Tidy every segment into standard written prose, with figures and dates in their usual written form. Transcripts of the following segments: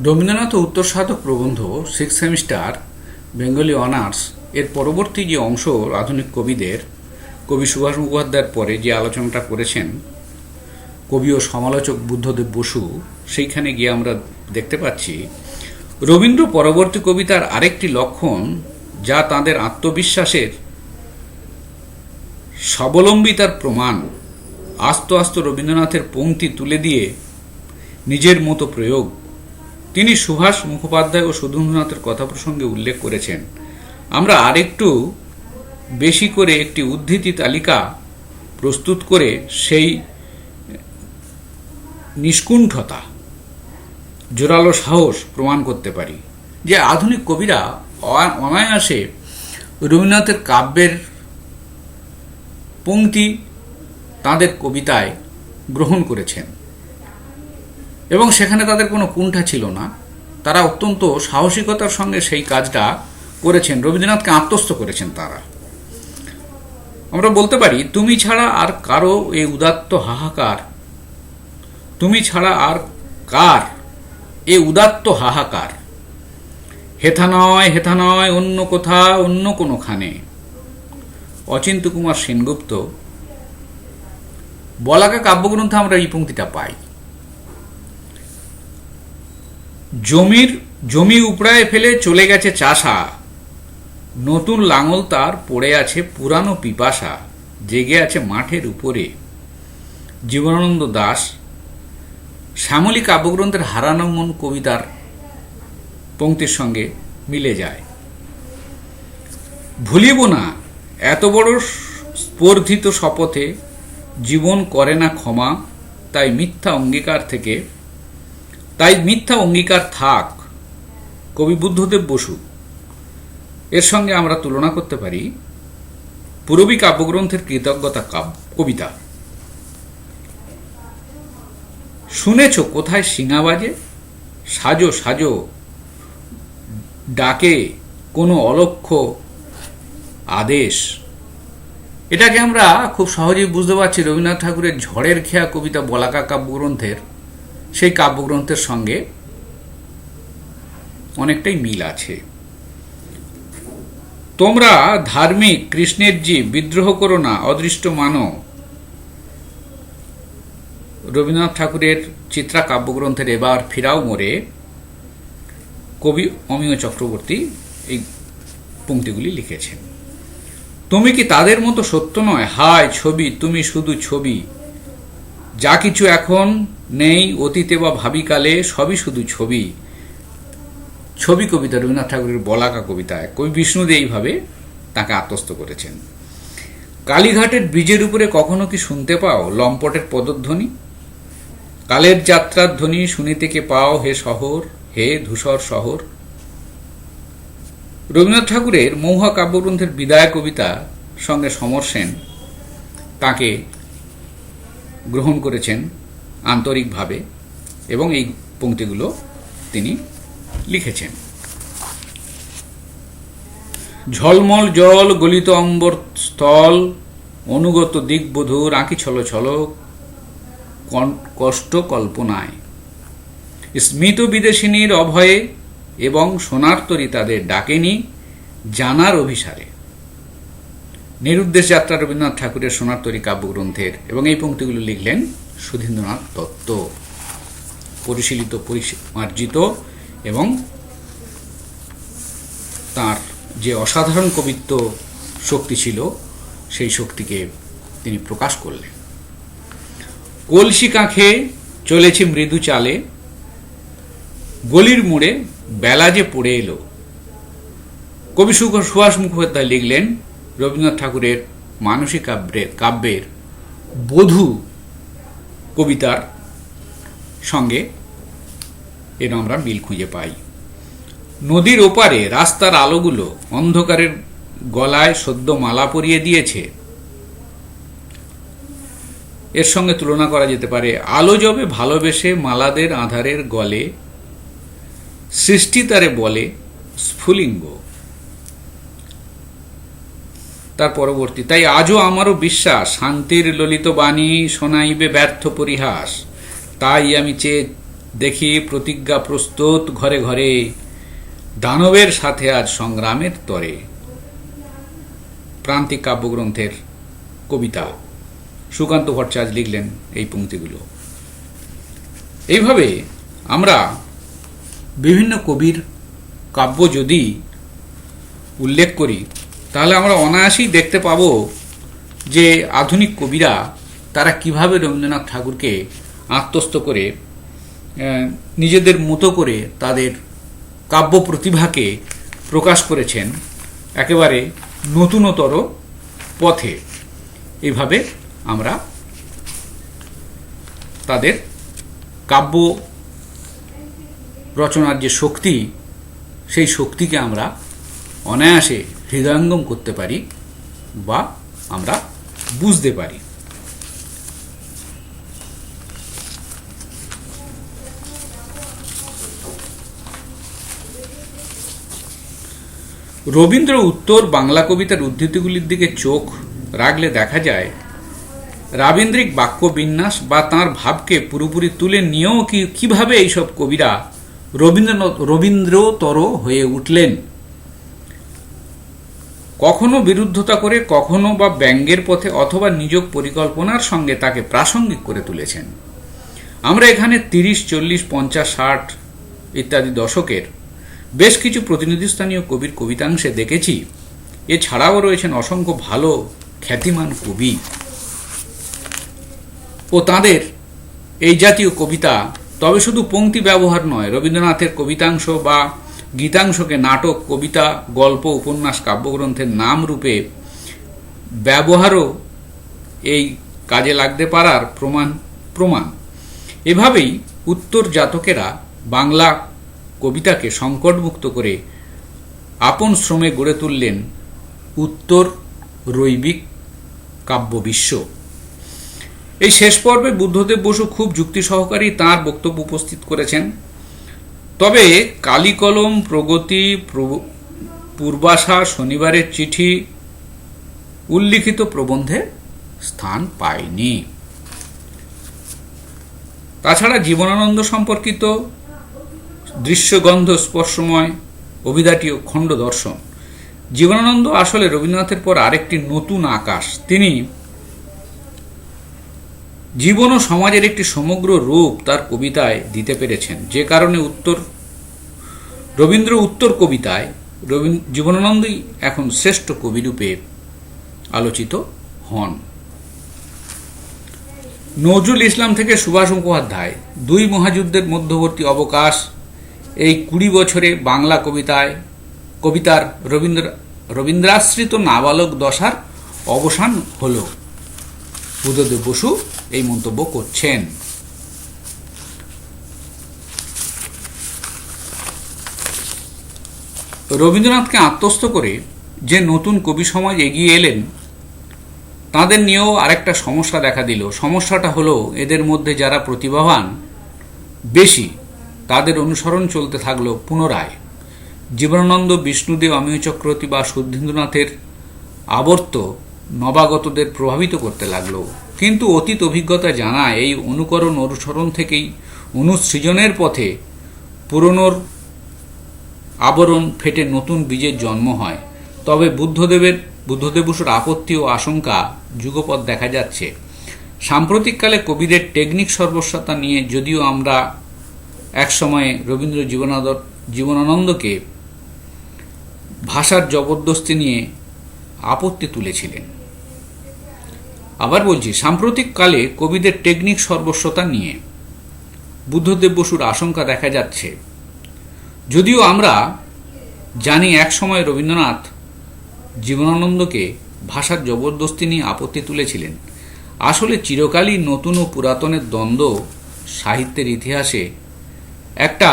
রবীন্দ্রনাথ ও উত্তর সাধক প্রবন্ধ 6 সেমিস্টার বেঙ্গলি অনার্স এর পরবর্তী যে অংশ আধুনিক কবিদের কবি সুভাষ মুখোপাধ্যায়ের পরে যে আলোচনাটা করেছেন কবি ও সমালোচক বুদ্ধদেব বসু, সেইখানে গিয়ে আমরা দেখতে পাচ্ছি রবীন্দ্র পরবর্তী কবিতার আরেকটি লক্ষণ, যা তাঁদের আত্মবিশ্বাসের স্বাবলম্বিতার প্রমাণ। আস্তে আস্তে রবীন্দ্রনাথের পংক্তি তুলে দিয়ে নিজের মতো প্রয়োগ তিনি সুভাষ মুখোপাধ্যায় ও সুধীন্দ্রনাথের কথা প্রসঙ্গে উল্লেখ করেছেন। আমরা আরেকটু বেশি করে একটি উদ্ধৃতি তালিকা প্রস্তুত করে সেই নিষ্কুণ্ঠতা, জোরালো সাহস প্রমাণ করতে পারি যে আধুনিক কবিরা অনায়াসে রবীন্দ্রনাথের কাব্যের পংক্তি তাদের কবিতায় গ্রহণ করেছেন এবং সেখানে তাদের কোনো কুণ্ঠা ছিল না। তারা অত্যন্ত সাহসিকতার সঙ্গে সেই কাজটা করেছেন, রবীন্দ্রনাথকে আত্মস্থ করেছেন তারা। আমরা বলতে পারি, তুমি ছাড়া আর কারো এ উদাত্ত হাহাকার, তুমি ছাড়া আর কার এ উদাত্ত হাহাকার, হেথা নয় অন্য কোথা অন্য কোনোখানে। অচিন্ত কুমার সেনগুপ্ত বলাকা কাব্যগ্রন্থে আমরা এই পংক্তিটা পাই। জমি উপড়ায় ফেলে চলে গেছে চাষা, নতুন লাঙল তার পড়ে আছে পুরানো পিপাসা, জেগে আছে মাঠের উপরে। জীবনানন্দ দাশ শ্যামলী কাব্যগ্রন্থের হারানো মন কবিতার পংক্তির সঙ্গে মিলে যায়। ভুলিব না এত বড় স্পর্ধিত শপথে জীবন করে না ক্ষমা, তাই মিথ্যা অঙ্গীকার থাক। কবি বুদ্ধদেব বসু। এর সঙ্গে আমরা তুলনা করতে পারি পূরবী কাব্যগ্রন্থের কৃতজ্ঞতা কবিতা। শুনেছ কোথায় শিঙা বাজে, সাজো সাজো ডাকে কোনো অলক্ষ্য আদেশ। এটাকে আমরা খুব সহজেই বুঝতে পারছি রবীন্দ্রনাথ ঠাকুরের ঝড়ের খেয়া কবিতা বলাকা কাব্যগ্রন্থের সেই কাব্যগ্রন্থের সঙ্গে অনেকটাই মিল আছে। তোমরা ধার্মিক কৃষ্ণের জীব, বিদ্রোহ করো না অদৃষ্ট মানো। রবীন্দ্রনাথ ঠাকুরের চিত্রা কাব্যগ্রন্থের এবার ফিরাও মোরে কবি অমিয় চক্রবর্তী এই পংক্তিগুলি লিখেছেন। তুমি কি তাদের মতো সত্য নয়, হায় ছবি তুমি শুধু ছবি, যা কিছু এখন নেই অতীতে বা ভাবিকালে সবই শুধু ছবি। ছবি কবিতা রবীন্দ্রনাথ ঠাকুরের বলাকা কবিতায় কবি বিষ্ণুদে এইভাবে তাকে আত্মস্থ করেছেন। কালীঘাটের ব্রিজের উপরে কখনো কি শুনতে পাও লম্পটের পদধ্বনি, কালের যাত্রার ধ্বনি শুনিতে কে পাও হে শহর, হে ধূসর শহর। রবীন্দ্রনাথ ঠাকুরের মহুয়া কাব্যগ্রন্থের বিদায় কবিতা সঙ্গে সমর সেন তাকে গ্রহণ করেছেন আন্তরিকভাবে এবং এই পংক্তিগুলো তিনি লিখেছেন। ঝলমল জল গলিত অম্বর স্থল, অনুগত দিকবধূর আঁকি ছল ছল কষ্ট কল্পনায়। স্মিত বিদেশিনীর অভয়ে এবং সোনার তরী তাদের ডাকেনি জানার অভিসারে। নিরুদ্দেশ যাত্রা রবীন্দ্রনাথ ঠাকুরের সোনার তরী কাব্যগ্রন্থের, এবং এই পংক্তিগুলো লিখলেন সুধীন্দ্রনাথ দত্ত। পরিশীলিত পরিমার্জিত এবং তার যে অসাধারণ কবিত্ব শক্তি ছিল সেই শক্তিকে তিনি প্রকাশ করলেন। কলসি কাঁখে চলেছে মৃদু চালে, গলির মোড়ে বেলা যে পড়ে এলো। কবি সুভাষ মুখোপাধ্যায় লিখলেন রবীন্দ্রনাথ ঠাকুরের মানসী কাব্যের বধূ কবিতার সঙ্গে এর আমরা মিল খুঁজে পাই। নদীর ওপারে রাস্তার আলোগুলো অন্ধকারের গলায় সদ্য মালা পরিয়ে দিয়েছে। এর সঙ্গে তুলনা করা যেতে পারে আলো যবে ভালোবেসে মালাদের আধারের গলে, সৃষ্টি তারে বলে স্ফুলিঙ্গ। তার পরবর্তী, তাই আজও আমারও বিশ্বাস শান্তির ললিত বাণী শোনাইবে ব্যর্থ পরিহাস, তাই আমি চেয়ে দেখি প্রতিজ্ঞা প্রস্তুত ঘরে ঘরে, দানবের সাথে আজ সংগ্রামের তরে। প্রান্তিক কাব্যগ্রন্থের কবিতা সুকান্ত ভট্টাচার্য লিখলেন এই পংক্তিগুলো। এইভাবে আমরা বিভিন্ন কবির কাব্য যদি উল্লেখ করি তাহলে আমরা অনায়াসেই দেখতে পাব যে আধুনিক কবিরা তারা কিভাবে রবীন্দ্রনাথ ঠাকুরকে আত্মস্থ করে নিজেদের মতো করে তাদের কাব্য প্রতিভাকে প্রকাশ করেছেন একেবারে নতুনতর পথে। এইভাবে আমরা তাদের কাব্য রচনার যে শক্তি, সেই শক্তিকে আমরা অনায়াসে হৃদয়ঙ্গম করতে পারি বা আমরা বুঝতে পারি। রবীন্দ্র উত্তর বাংলা কবিতার উদ্ধৃতিগুলির দিকে চোখ রাখলে দেখা যায় রাবীন্দ্রিক বাক্য বিন্যাস বা তাঁর ভাবকে পুরোপুরি তুলে নিয়েও কিভাবে এইসব কবিরা রবীন্দ্রতর হয়ে উঠলেন। কখনো বিরুদ্ধতা করে, কখনো বা ব্যঙ্গের পথে অথবা নিজ পরিকল্পনার সঙ্গে তাকে প্রাসঙ্গিক করে তুলেছেন। আমরা এখানে 30, 40, 50, 60 ইত্যাদি দশকের বেশ কিছু প্রতিনিধিস্থানীয় কবির কবিতাংশে দেখেছি। এছাড়াও রয়েছেন অসংখ্য ভালো খ্যাতিমান কবি ও তাঁদের এই জাতীয় কবিতা তবে শুধু পংক্তি ব্যবহার নয়, রবীন্দ্রনাথের কবিতাংশ বা গীতাংশকে নাটক, কবিতা, গল্প, উপন্যাস, কাব্যগ্রন্থের নাম রূপে ব্যবহারও এই কাজে লাগতে পারার প্রমাণ। এভাবেই উত্তর জাতকেরা বাংলা কবিতাকে সংকটমুক্ত করে আপন শ্রমে গড়ে তুললেন উত্তর রৈবিক কাব্যবিশ্ব। এই শেষ পর্বে বুদ্ধদেব বসু খুব যুক্তি সহকারী তাঁর বক্তব্য উপস্থিত করেছেন। তবে কালিকলম, প্রগতি, পূর্বাশা, শনিবারের চিঠি উল্লিখিত প্রবন্ধে স্থান পায়নি। তাছাড়া জীবনানন্দ সম্পর্কিত দৃশ্যগন্ধ স্পর্শময় অভিধাটি ও খণ্ড দর্শন। জীবনানন্দ আসলে রবীন্দ্রনাথের পর আরেকটি নতুন আকাশ। তিনি জীবন ও সমাজের একটি সমগ্র রূপ তার কবিতায় দিতে পেরেছেন, যে কারণে রবীন্দ্র উত্তর কবিতায় জীবনানন্দই এখন শ্রেষ্ঠ কবিরূপে আলোচিত হন। নজরুল ইসলাম থেকে সুভাষ মুখোপাধ্যায়, দুই মহাযুদ্ধের মধ্যবর্তী অবকাশ, এই 20 বছরে বাংলা কবিতার রবীন্দ্রাশ্রিত নাবালক দশার অবসান হল। বুদ্ধদেব বসু এই মন্তব্য করছেন। রবীন্দ্রনাথকে আত্মস্থ করে যে নতুন কবি সমাজ এগিয়ে এলেন তাদের নিয়েও আরেকটা সমস্যা দেখা দিল। সমস্যাটা হলো এদের মধ্যে যারা প্রতিভাবান বেশি তাদের অনুসরণ চলতে থাকলো পুনরায়। জীবনানন্দ, বিষ্ণুদেব, অমিয় চক্রবর্তী বা সুধীন্দ্রনাথের আবর্ত নবাগতদের প্রভাবিত করতে লাগলো। কিন্তু অতীত অভিজ্ঞতা জানায় এই অনুসরণ থেকেই অনুসৃজনের পথে পুরনোর আবরণ ফেটে নতুন বীজের জন্ম হয়। তবে বুদ্ধদেব বসুর আপত্তি ও আশঙ্কা যুগপৎ দেখা যাচ্ছে। সাম্প্রতিককালে কবিদের টেকনিক সর্বস্বতা নিয়ে যদিও আমরা একসময়ে রবীন্দ্র জীবনানন্দকে ভাষার জবরদস্তি নিয়ে আপত্তি তুলেছিলেন। আবার বলছি, সাম্প্রতিককালে কবিদের টেকনিক সর্বস্বতা নিয়ে বুদ্ধদেব বসুর আশঙ্কা দেখা যাচ্ছে। যদিও আমরা জানি একসময় রবীন্দ্রনাথ জীবনানন্দকে ভাষার জবরদস্তি নিয়ে আপত্তি তুলেছিলেন, আসলে চিরকালই নতুন ও পুরাতনের দ্বন্দ্ব সাহিত্যের ইতিহাসে একটা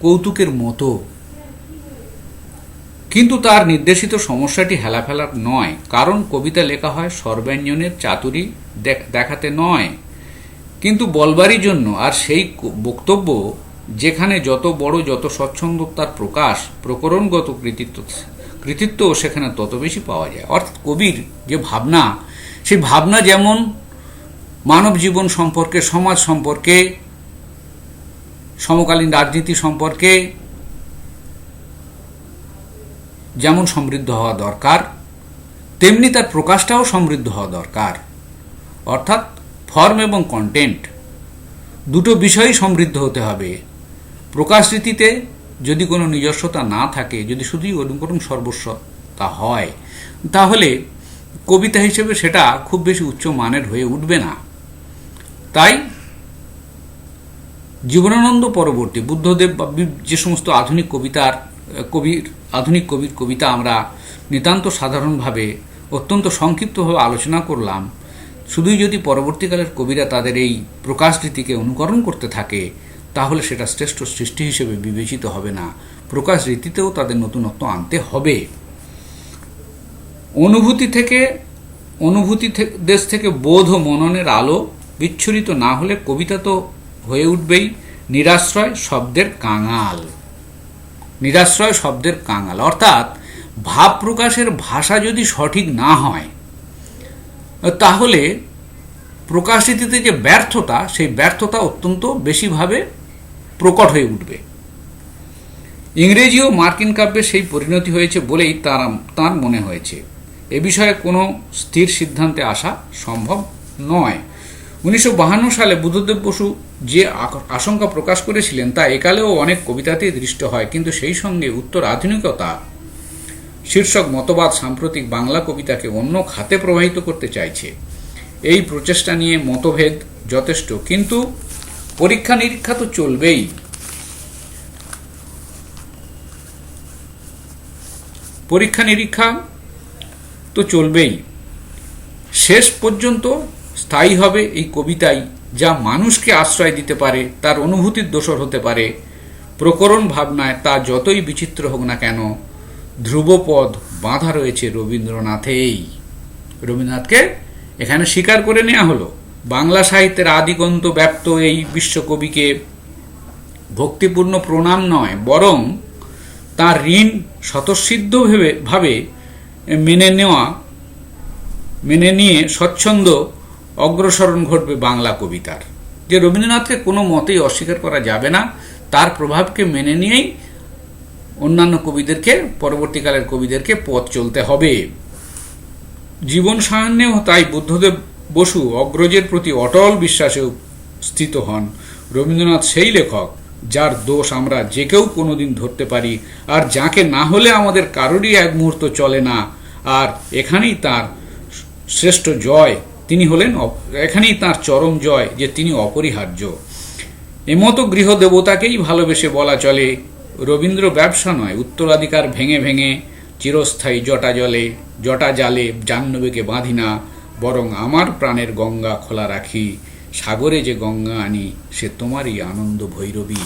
কৌতুকের মতো। কিন্তু তার নির্দেশিত সমস্যাটি হেলাফেলার নয়, কারণ কবিতা লেখা হয় সর্বাঞ্জনের চাতুরি দেখাতে নয়, কিন্তু বলবারই জন্য। আর সেই বক্তব্য যেখানে যত বড়, যত স্বচ্ছন্দতার প্রকাশ, প্রকরণগত কৃতিত্ব সেখানে তত বেশি পাওয়া যায়। অর্থাৎ কবির যে ভাবনা, সেই ভাবনা যেমন মানব জীবন সম্পর্কে, সমাজ সম্পর্কে সমকালীন রাজনীতি সম্পর্কে যেমন সমৃদ্ধ হওয়া দরকার, তেমনি তার প্রকাশটাও সমৃদ্ধ হওয়া দরকার। অর্থাৎ ফর্ম এবং কন্টেন্ট দুটো বিষয়ই সমৃদ্ধ হতে হবে। প্রকাশ রীতিতে যদি কোনো নিজস্বতা না থাকে, যদি শুধুই অনুকরণ সর্বস্বতা হয়, তাহলে কবিতা হিসেবে সেটা খুব বেশি উচ্চ মানের হয়ে উঠবে না। তাই জীবনানন্দ পরবর্তী বুদ্ধদেব বা যে সমস্ত আধুনিক কবির কবিতা আমরা নিতান্ত সাধারণভাবে অত্যন্ত সংক্ষিপ্তভাবে আলোচনা করলাম, শুধুই যদি পরবর্তীকালের কবিরা তাদের এই প্রকাশ রীতিকে অনুকরণ করতে থাকে, তাহলে সেটা শ্রেষ্ঠ সৃষ্টি হিসেবে বিবেচিত হবে না। প্রকাশ রীতিতেও তাদের নতুনত্ব আনতে হবে। অনুভূতি দেশ থেকে বোধ ও মননের আলো বিচ্ছুরিত না হলে কবিতা তো হয়ে উঠবেই নিরাশ্রয় শব্দের কাঙাল। অর্থাৎ ভাব প্রকাশের ভাষা যদি সঠিক না হয়, তাহলে প্রকাশ রীতিতে যে ব্যর্থতা, সেই ব্যর্থতা অত্যন্ত বেশিভাবে প্রকট হয়ে উঠবে। ইংরেজি ও মার্কিন কাব্যে সেই পরিণতি হয়েছে বলেই তার মনে হয়েছে। এ বিষয়ে কোনো স্থির সিদ্ধান্তে আসা সম্ভব নয়। 1952 সালে বুদ্ধদেব বসু যে আশঙ্কা প্রকাশ করেছিলেন তা একালেও অনেক কবিতাতেই দৃষ্ট হয়, কিন্তু সেই সঙ্গে উত্তর আধুনিকতা শীর্ষক মতবাদ সাম্প্রতিক বাংলা কবিতাকে অন্য খাতে প্রবাহিত করতে চাইছে। এই প্রচেষ্টা নিয়ে মতভেদ যথেষ্ট, কিন্তু পরীক্ষা নিরীক্ষা তো চলবেই। শেষ পর্যন্ত স্থায়ী হবে এই কবিতাই, যা মানুষকে আশ্রয় দিতে পারে, তার অনুভূতির দোসর হতে পারে। প্রকরণ ভাবনায় তা যতই বিচিত্র হোক না কেন, ধ্রুবপদ বাঁধা রয়েছে রবীন্দ্রনাথকে এখানে স্বীকার করে নেওয়া হলো। বাংলা সাহিত্যের আদিগন্ত ব্যাপ্ত এই বিশ্বকবিকে ভক্তিপূর্ণ প্রণাম নয়, বরং তার ঋণ স্বতঃসিদ্ধ ভাবে মেনে নিয়ে স্বচ্ছন্দ অগ্রসরণ ঘটবে বাংলা কবিতার। যে রবীন্দ্রনাথকে কোনো মতেই অস্বীকার করা যাবে না, তার প্রভাবকে মেনে নিয়েই অন্যান্য পরবর্তীকালের কবিদেরকে পথ চলতে হবে। জীবন সায়ান্নেও তাই বুদ্ধদেব বসু অগ্রজের প্রতি অটল বিশ্বাসে স্থিত হন। রবীন্দ্রনাথ সেই লেখক যার দোষ আমরা যে কেউ কোনোদিন ধরতে পারি, আর যাকে না হলে আমাদের কারোরই এক মুহূর্ত চলে না। আর এখানেই তার শ্রেষ্ঠ জয়, এখানেই তার চরম জয় যে তিনি অপরিহার্য। এমতো গৃহদেবতাকেই ভালোবেসে বলা চলে, রবীন্দ্র ব্যবসা নয় উত্তরাধিকার ভেঙে ভেঙে চিরস্থায়ী জটা জালে জাহ্নবীকে বাঁধি না, বরং আমার প্রাণের গঙ্গা খোলা রাখি, সাগরে যে গঙ্গা আনি সে তোমারই আনন্দ ভৈরবী।